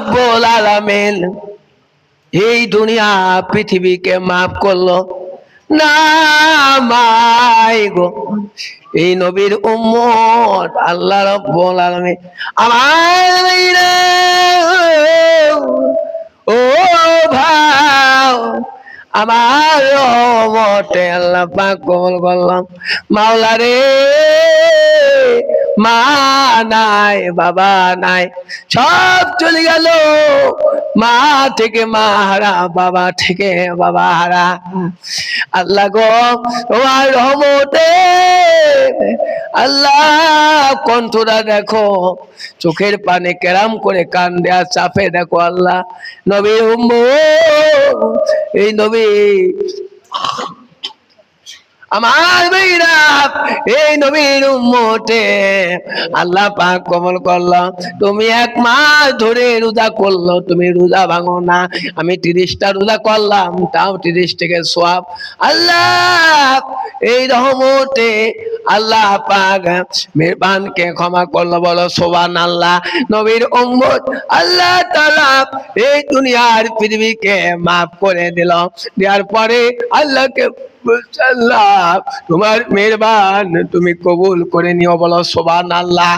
রব্বুল আলামিন এই দুনিয়া পৃথিবীকে মাফ করলো না মাই গো, এই নবীর উম্মত আল্লাহ রাব্বুল আলামিন আমার ও ভাই আমার রহমতে আল্লাহ পাক কবুল করলাম। মাওলা রে, মা নাই বাবা নাই, সব চলে গেল। মা থেকে মা হারা, বাবা থেকে বাবা হারা। আল্লাহ গো তোমার রহমতে আল্লাহ কণ্ঠটা দেখো, চোখের পানে কেরাম করে কান্দে আর চাপে দেখো আল্লাহ নবী এই নবী আমার মেয়েরা এই নবীর উম্মতে আল্লাহ পাক কবুল করলাম। তুমি এক মাস ধরে রোজা করলো, তুমি রোজা ভাঙো না, আমি 30টা রোজা করলাম, তাও 30 থেকে সওয়াব। আল্লাহ এই রহমতে আল্লাহ পাক মেহেরবানকে ক্ষমা করলো, বলো সুবহানাল্লাহ। নবীর উম্মত আল্লাহ তাআলা এই দুনিয়ার পৃথিবীকে মাফ করে দিল। দেওয়ার পরে আল্লাহকে আল্লাহ তোমার মেহেরবান তুমি কবুল করে নিও, বলো সুবহানাল্লাহ।